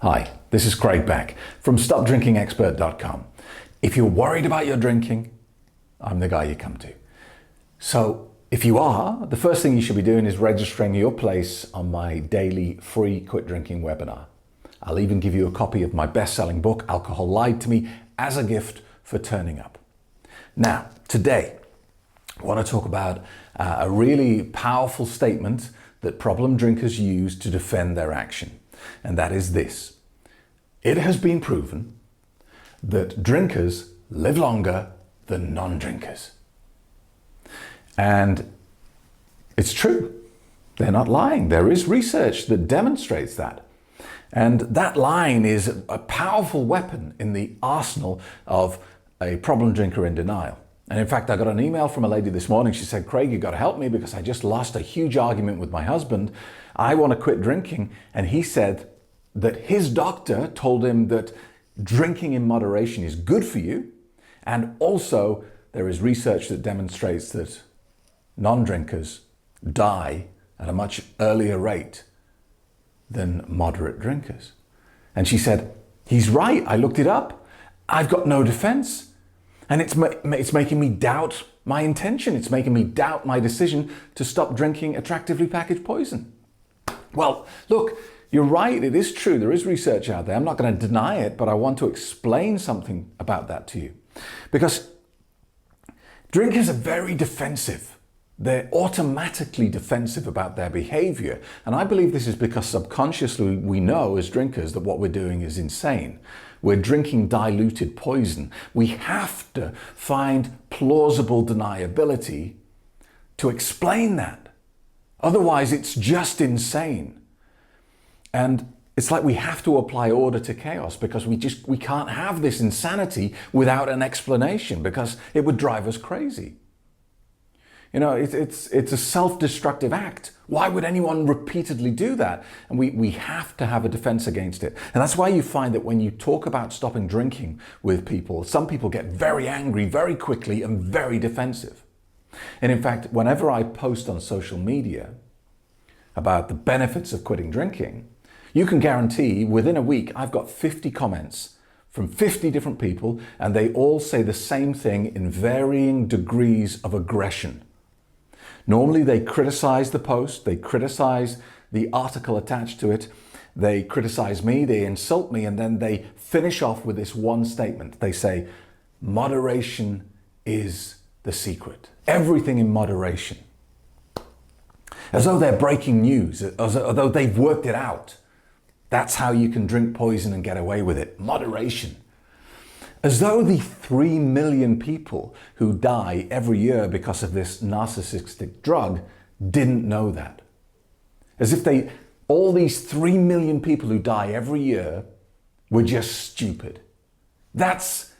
Hi, this is Craig Beck from StopDrinkingExpert.com. If you're worried about your drinking, I'm the guy you come to. So if you are, the first thing you should be doing is registering your place on my daily free quit drinking webinar. I'll even give you a copy of my best-selling book, Alcohol Lied to Me, as a gift for turning up. Now, today, I want to talk about a really powerful statement that problem drinkers use to defend their action. And that is this: it has been proven that drinkers live longer than non-drinkers. And it's true. They're not lying. There is research that demonstrates that. And that line is a powerful weapon in the arsenal of a problem drinker in denial. And in fact, I got an email from a lady this morning. She said, "Craig, you've got to help me because I just lost a huge argument with my husband. I want to quit drinking." And he said that his doctor told him that drinking in moderation is good for you. And also there is research that demonstrates that non-drinkers die at a much earlier rate than moderate drinkers. And she said, "He's right. I looked it up. I've got no defense. And it's making me doubt my intention. It's making me doubt my decision to stop drinking attractively packaged poison." Well, look, you're right. It is true. There is research out there. I'm not going to deny it, but I want to explain something about that to you. Because drinkers are very defensive. They're automatically defensive about their behavior. And I believe this is because subconsciously we know as drinkers that what we're doing is insane. We're drinking diluted poison. We have to find plausible deniability to explain that. Otherwise, it's just insane. And it's like we have to apply order to chaos because we can't have this insanity without an explanation because it would drive us crazy. You know, it's a self-destructive act. Why would anyone repeatedly do that? And we have to have a defense against it. And that's why you find that when you talk about stopping drinking with people, some people get very angry very quickly and very defensive. And in fact, whenever I post on social media about the benefits of quitting drinking, you can guarantee within a week I've got 50 comments from 50 different people, and they all say the same thing in varying degrees of aggression. Normally they criticize the post, they criticize the article attached to it, they criticize me, they insult me, and then they finish off with this one statement. They say, "Moderation is the secret. Everything in moderation." As though they're breaking news, as though they've worked it out. That's how you can drink poison and get away with it. Moderation. As though the 3 million people who die every year because of this narcissistic drug didn't know that. As if all these 3 million people who die every year were just stupid. That's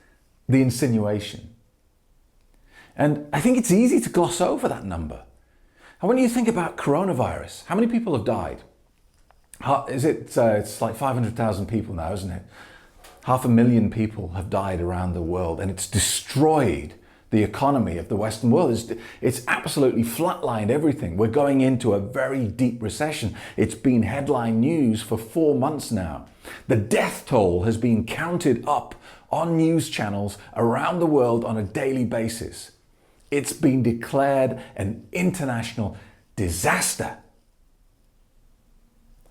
the insinuation. And I think it's easy to gloss over that number. And when you think about coronavirus, how many people have died? It's like 500,000 people now, isn't it? 500,000 people have died around the world, and it's destroyed the economy of the Western world. It's absolutely flatlined everything. We're going into a very deep recession. It's been headline news for 4 months now. The death toll has been counted up on news channels around the world on a daily basis. It's been declared an international disaster.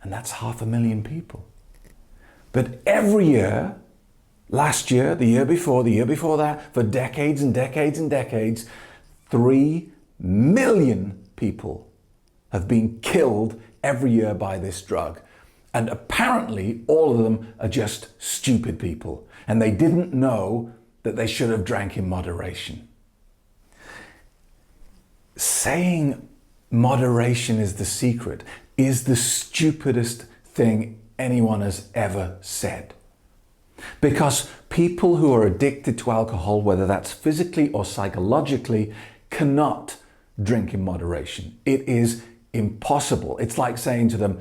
And that's 500,000 people. But every year, last year, the year before that, for decades and decades and decades, 3 million people have been killed every year by this drug. And apparently all of them are just stupid people. And they didn't know that they should have drank in moderation. Saying moderation is the secret is the stupidest thing anyone has ever said. Because people who are addicted to alcohol, whether that's physically or psychologically, cannot drink in moderation. It is impossible. It's like saying to them,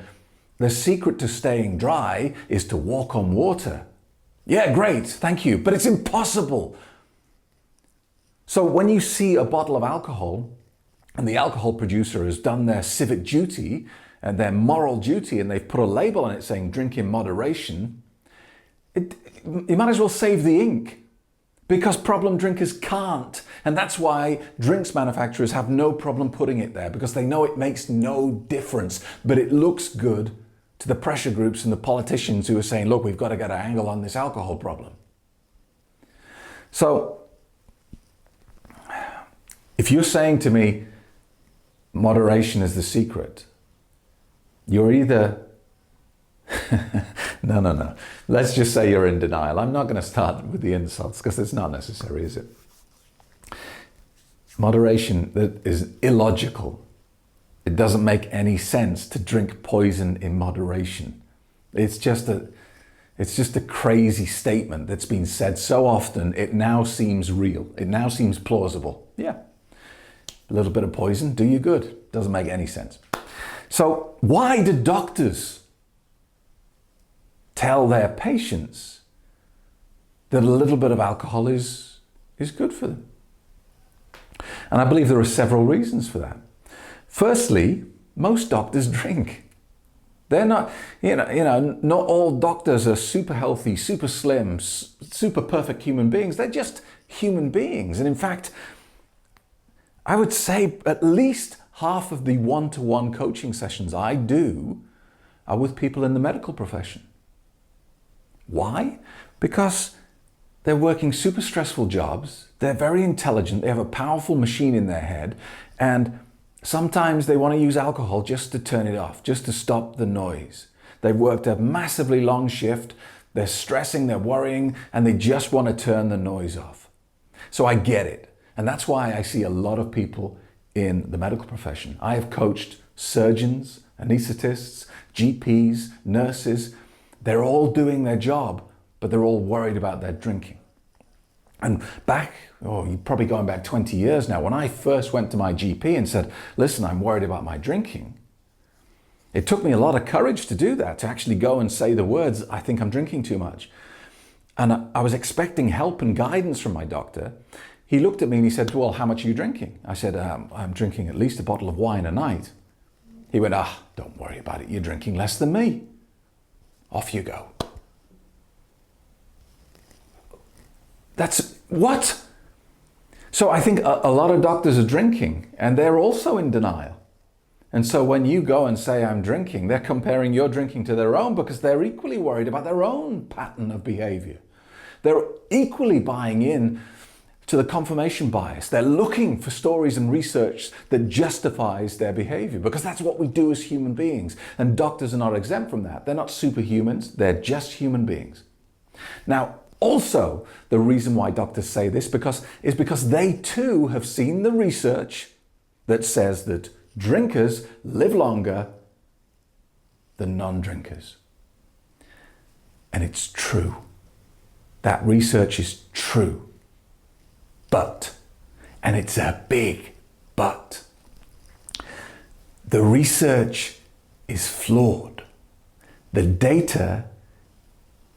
the secret to staying dry is to walk on water. Yeah, great, thank you, but it's impossible. So when you see a bottle of alcohol and the alcohol producer has done their civic duty and their moral duty, and they've put a label on it saying drink in moderation, you might as well save the ink, because problem drinkers can't. And that's why drinks manufacturers have no problem putting it there, because they know it makes no difference, but it looks good to the pressure groups and the politicians who are saying, look, we've got to get an angle on this alcohol problem. So if you're saying to me, moderation is the secret, you're either no. Let's just say you're in denial. I'm not going to start with the insults because it's not necessary, is it? Moderation is illogical. It doesn't make any sense to drink poison in moderation. It's just a crazy statement that's been said so often, it now seems real. It now seems plausible. Yeah, a little bit of poison, do you good. Doesn't make any sense. So why do doctors tell their patients that a little bit of alcohol is good for them? And I believe there are several reasons for that. Firstly, most doctors drink. They're not, not all doctors are super healthy, super slim, super perfect human beings. They're just human beings. And in fact, I would say at least half of the one-to-one coaching sessions I do are with people in the medical profession. Why? Because they're working super stressful jobs. They're very intelligent. They have a powerful machine in their head. And sometimes they want to use alcohol just to turn it off, just to stop the noise. They've worked a massively long shift. They're stressing, they're worrying, and they just want to turn the noise off. So I get it. And that's why I see a lot of people in the medical profession. I have coached surgeons, anesthetists, GPs, nurses. They're all doing their job, but they're all worried about their drinking. And you're probably going back 20 years now, when I first went to my GP and said, listen, I'm worried about my drinking, it took me a lot of courage to do that, to actually go and say the words, I think I'm drinking too much. And I was expecting help and guidance from my doctor. He looked at me and he said, well, how much are you drinking? I said, I'm drinking at least a bottle of wine a night. He went, don't worry about it. You're drinking less than me. Off you go. That's what? So I think a lot of doctors are drinking and they're also in denial. And so when you go and say I'm drinking, they're comparing your drinking to their own because they're equally worried about their own pattern of behavior. They're equally buying in to the confirmation bias. They're looking for stories and research that justifies their behavior, because that's what we do as human beings. And doctors are not exempt from that. They're not superhumans. They're just human beings. Now, also, the reason why doctors say this is because they too have seen the research that says that drinkers live longer than non-drinkers. And it's true. That research is true. But, and it's a big but, the research is flawed. The data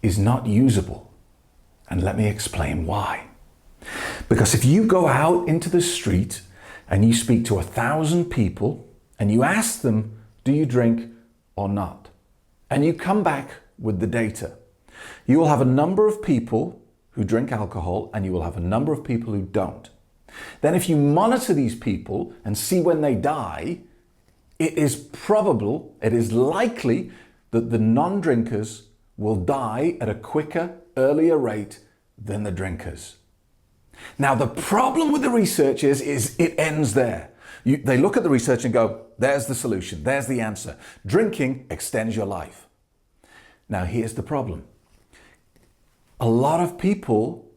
is not usable. And let me explain why. Because if you go out into the street and you speak to 1,000 people and you ask them, do you drink or not? And you come back with the data, you will have a number of people who drink alcohol and you will have a number of people who don't. Then if you monitor these people and see when they die, it is likely that the non-drinkers will die at a quicker, earlier rate than the drinkers. Now, the problem with the research is it ends there. They look at the research and go, there's the solution, there's the answer. Drinking extends your life. Now, here's the problem. A lot of people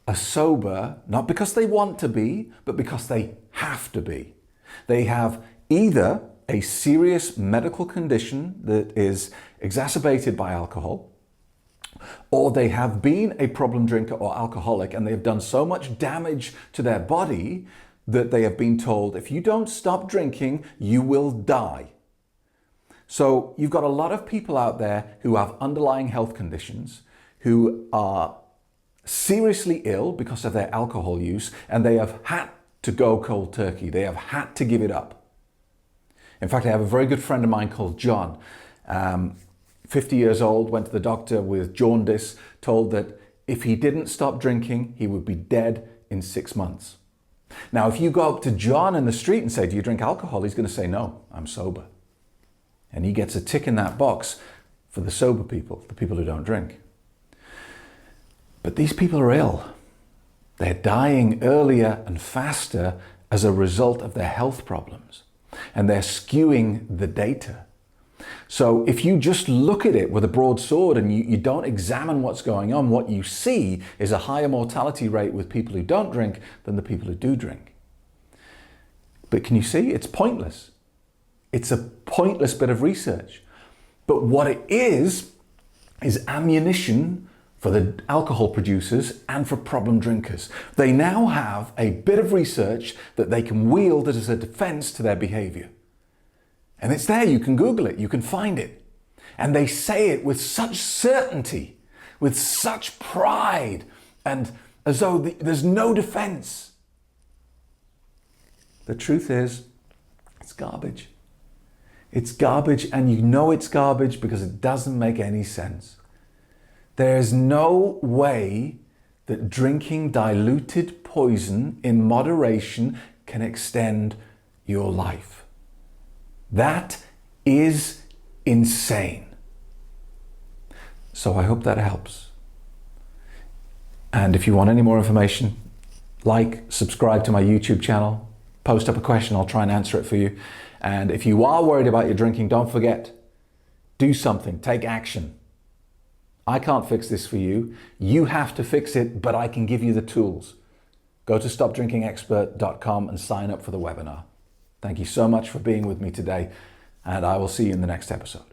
are sober, not because they want to be, but because they have to be. They have either a serious medical condition that is exacerbated by alcohol, or they have been a problem drinker or alcoholic and they have done so much damage to their body that they have been told, if you don't stop drinking, you will die. So you've got a lot of people out there who have underlying health conditions, who are seriously ill because of their alcohol use, and they have had to go cold turkey. They have had to give it up. In fact, I have a very good friend of mine called John, 50 years old, went to the doctor with jaundice, told that if he didn't stop drinking, he would be dead in 6 months. Now, if you go up to John in the street and say, do you drink alcohol? He's going to say, no, I'm sober. And he gets a tick in that box for the sober people, the people who don't drink. But these people are ill. They're dying earlier and faster as a result of their health problems. And they're skewing the data. So if you just look at it with a broadsword and you don't examine what's going on, what you see is a higher mortality rate with people who don't drink than the people who do drink. But can you see? It's pointless. It's a pointless bit of research. But what it is ammunition for the alcohol producers and for problem drinkers. They now have a bit of research that they can wield as a defense to their behavior. And it's there, you can Google it, you can find it. And they say it with such certainty, with such pride, and as though there's no defense. The truth is, it's garbage. It's garbage, and you know it's garbage because it doesn't make any sense. There's no way that drinking diluted poison in moderation can extend your life. That is insane. So I hope that helps. And if you want any more information, like, subscribe to my YouTube channel, post up a question, I'll try and answer it for you. And if you are worried about your drinking, don't forget, do something, take action. I can't fix this for you. You have to fix it, but I can give you the tools. Go to stopdrinkingexpert.com and sign up for the webinar. Thank you so much for being with me today, and I will see you in the next episode.